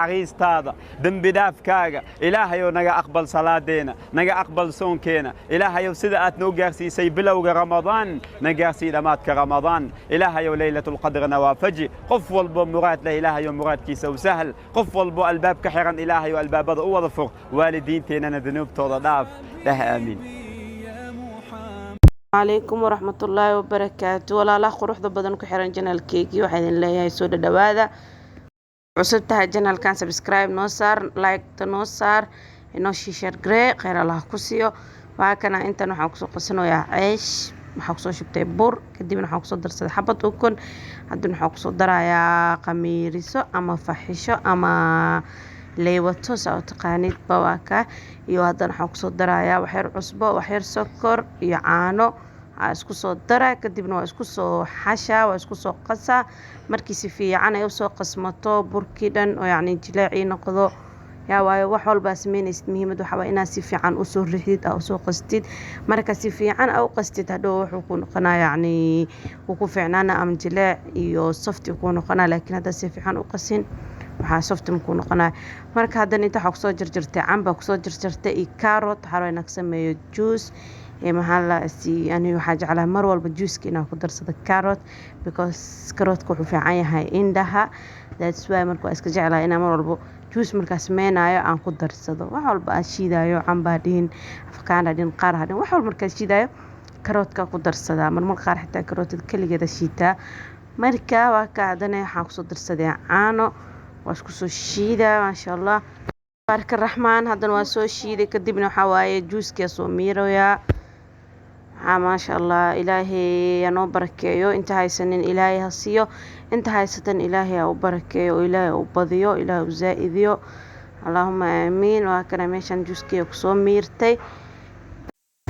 عريستادا دم بداف كاغا إلهي ونجا أقبل صلاتنا نجا أقبل صونكنا إلهي وسدأت نوجرسي سيبلوغ رمضان نجرسي دمات كرمضان إلهي وليلة القدر نوافجي قف والبو مراد لا إلهي ومراد كيس وسهل قف والبو الباب كحرا إلهي والباب وظفر والدين تينا ذنوب توضاف له آمين. عليكم ورحمة الله وبركاته. ولا لا قروح ضبضن كحرن جنال كيكي وحيد الله يسود دواذا cusubtahay janalkan subscribe noo saar like noo saar inoo share garee khayr Allah ku siiyo. waa kana intan waxaan kusoo qasanayaa ceesh waxaan kusoo shubtay bur kadibna waxaan kusoo darsaday xabad ukun hadana waxaan kusoo darayaa qamiiriso ama faxisho ama leewato soo taqaanid bawaaka iyo hadana waxaan kusoo darayaa wax yar cusbo wax yar sokor iyo caano isku soo dara kadibna waa isku soo xasha waa isku soo qasa markii si fiican ay soo qasmato burkii dhan oo yaani jilaaci noqdo yaa waayo wax walba sameynaysid muhiimad waxa waa inaad si fiican u soo rixid oo soo qastid marka si fiican u qastid hadhow wuxuu ku noqonaa yaani uu ku fiicnaana am jilaac iyo softi ku noqonaa laakiin hadda si fiican u qasin waxa softi ku noqonaa marka hadda inta waxa ku soo jarjartay camba ku soo jarjartay iyo carrot waxa ay naqsameeyo juice محل سي يعني وحاجة على مر والبجوز كنا قدر صدق كاروت because كاروت كوحو في عينها عندها that's why مركو اسكج على إنا مر والبو جوز مركز مينا يا عن قدر صدق وحول بأشيدا يو عم بعدين فكان دين قارها دين وحول مركز شيدا كاروت كقدر صدق مر قار حتى كاروت الكل جدا شيتا مركا وكعدنا حاق صدر صدق عانو واسكسو شيدا ما شاء الله بارك الرحمن هذا واسو شيدا كدبنا حواي جوز كيسو ميرو يا ما شاء الله إلهي ينو بركيو انت هاي سنين إلهي هسيو انت هاي ستن إلهي أو بركيو إلهي أو بضيو إلهي أو زائديو اللهم آمين. وكنا ميشان جوسكي وكسو ميرتي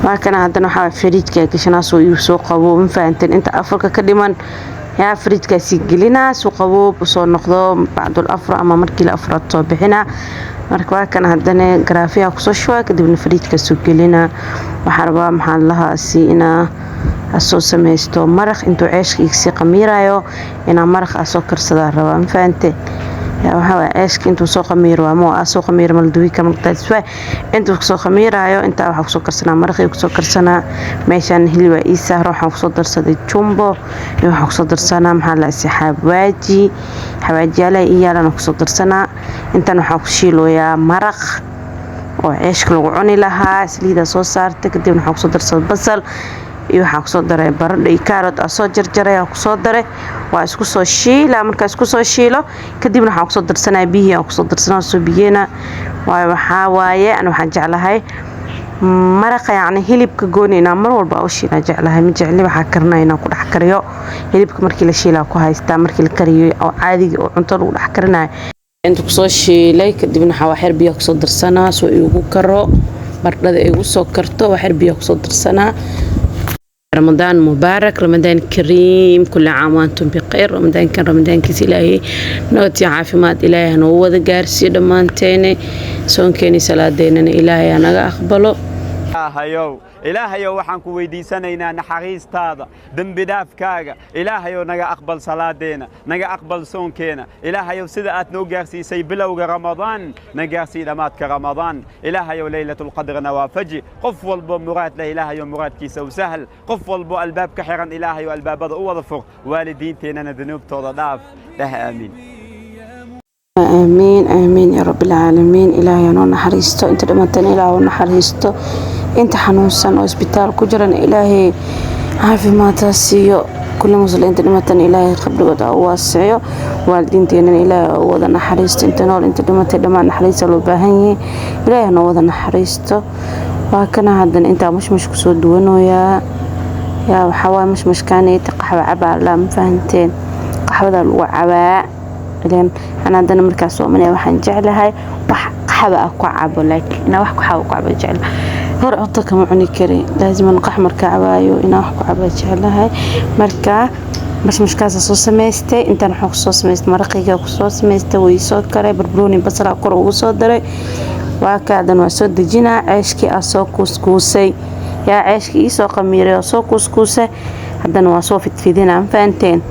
وكنا هادنا حاوي فريدكي كشنا سو يوسو قبو مفانتين انت أفريقا كدمان يا فريدكي سيقلنا سو قبو بسو نقضو بعد الأفرا أما مركي الأفرا تصبحنا marka waa kan hadana graafiya ku soo shwa kadibna fariidka soo gelina waxa rabaa maxaan lahaa si ina soo sameysto maraq intuu ceeshkiisa si qamiirayo ina maraq soo karsada rabaa faante yaa waxa ceeshka intuu soo qamiiro ama soo qamiiro mal duwi kama taaswa intuu soo qamiirayo inta waxa ku soo karsanaa maraqii ku soo karsanaa meeshan hilib ay saaro waxa ku soo darsaday jumbo iyo waxa ku soo darsanaa maxaa la saxaabaji xawaajiyaala iyaalana ku soo darsanaa intan waxa ku shiilooyaa maraq oo ceeshka lagu cuni lahaa saliida soo saartay kadibna waxa ku soo darsaday basal iyo waxa ku soo daray baradho iyo carrot soo jarjaray ku soo daray waa isku soo shiila marka isku soo shiilo kadibna waxa ku soo darsanaa biyo ku soo darsanaa soo biyana waxa waaye ana waxaan jeclahay maraqa yaani hilibka goonina mar walba oo shiila jeclahay ma jecli waxa karnayna ku dhax kariyo hilibka markii la shiila ku haystaa markii la kariyo oo caadiga oo cunto lagu dhax karinayo inta ku soo shiilay kadibna waxa xir biyo ku soo darsanaa soo igu karo bardhada igu soo karto waxa xir biyo ku soo darsanaa. رمضان مبارك رمضان كريم كل عام وانتم بخير رمضان كان رمضان كيس إلهي نوتي عافمات إلهي هنو وذا قارسي دمانتيني سون كيني صلاة ديننا إلهي أنا أقبله إلهيو waxaan ku weydiisanaynaa naxariistaada dambi dhaafkaaga Ilaahayow naga aqbal salaadeena naga aqbal soonkeena Ilaahayow sida aad noo gaarsiisay bilowga Ramadaan naga gaarsii dhamaadka Ramadaan Ilaahayow laylatul qadr nawaafaji qof walba muraad la Ilaahayow muraadkiisa u sahal qof walba albaab ka xiran Ilaahayow albaabada u wada fur waalidiinteena dunuubtooda dhaaf aamin آمين آمين يا رب العالمين. إلهي أنا نحرستو أنت لما تنيلا ونحرستو أنت حنوسا وإسبيتال كجرا إلهي عافي ما تاسيو كل مسلم أنت لما تن إلهي قبل قد واسعيو والدين تينا إلهي وذا نحرست أنت نور أنت لما نحرست لو باهني إلهي أنا وذا نحرستو وكنا هذا أنت مش كسود ونو يا حوا مش كاني تقحوا عبا لا مفهمتين قحوا الوعباء لأن أنا عندنا مركز صومني وحن جعلها وحبة أقعب لكن أنا وحكو حاو قعبة جعلها هر أعطيك معني كري لازم نقح مركز عبايو إنا وحكو قعبة جعلها مركز مش كاسة صوص ميستي أنت نحوك صوص ميست مرقية وصوص ميستي ويسود كري بربروني بصل أقر وصود دري وكادن وسود دجينا عيشكي أسو كوسكوسي يا عيشكي إيسو قميري أسو كوسكوسي هدن واسو في دينا فانتين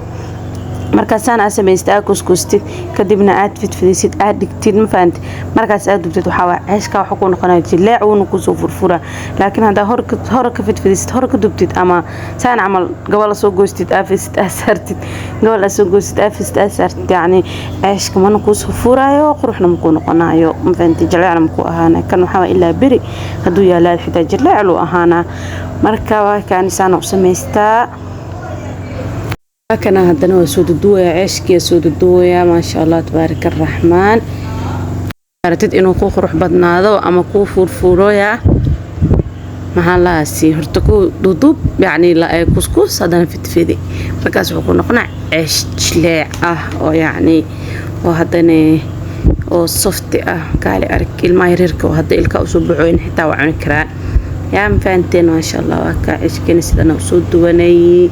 markaasaan aad samaystay aad kuskuustid kadibna aad fidfidisid aad dhigtid ma fahanti markaas aad dubtid waxaa waa ceeshka waxa ku noqonaya jileec wuuna kusoo furfura laakiin haddaa hore ka fidfidisid hore ka dubtid ama saan camal gobol soo goostid aafisid aad saartid gobol soo goostid aafisid aad saartid yacni ceeshka mana kusoo furaayo quruxna ma ku noqonayo ma fahanti jileecna ma ku ahaana kan waxaa waa ilaa beri hadduu yaalaad xitaa jileec luu ahaana marka waa kaanisaan u samaystaa كان هذا وسود عيشكي سود الدوية ما شاء الله تبارك الرحمن رتد إنه كوخ روح بدناده أما كوخ فورفورويا محلها سي هرتكو دودوب يعني لا كسكس هذا نفتفيدي مركز حكون نقنع عيش شليع أو يعني وهذاني أو صفت قال أرك المايريرك وهذا إلك أسبوعين حتى وعن كران يا مفانتين ما شاء الله وكا عيشكي نسيدنا وسود دواني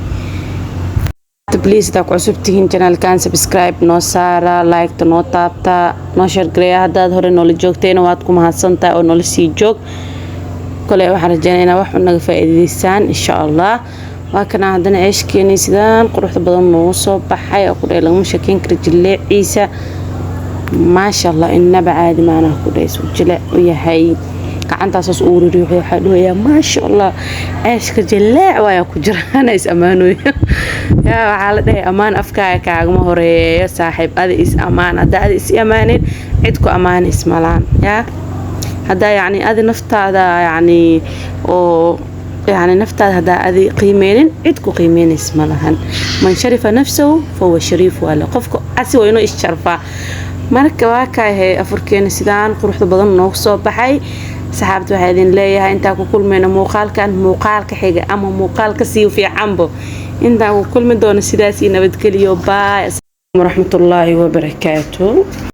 بليز إذا عصبتين channel سبسكرايب نو سارة لايك نو تابتا نو شير غريا هداد هوري نولي joogteen waad ku mahadsantahay oo nolol sii joog kale waxaan rajaynaynaa wax naga faa'iideysaan insha Allah waa kana hadana ceeshkeeni sidaan quruxda badan noo soo baxay oo ku dheelan shakin kar jileeciisa ma sha Allah inaba caadi maana ku dheeso jileec u yahay gacantaas oo ururi waxa dhooya ma sha Allah ceeshka jileec waa ku jiraan is amaanoy يا وعلى أمان أفكار كعجمة هوري صاحب هذا إس أمان هذا إس أمانين عدكو أمان اسملان يا هذا يعني هذا نفط هذا يعني أو يعني نفط هذا قيمين عدكو قيمين اسملان من شرف نفسه فهو شريف ولا قفكو أسوأ إنه الشرفة مركب واقعي أفريقيا سودان قروح بدن نقص بحي saxaabtu waxay idin leeyahay inta ku kulmeena muuqaalka xiga ama muuqaalka sii fiicanbo inta ku kulmi doona sidaas nabadgeliyo baa. Assalamu rahmatullahi wa barakatuh.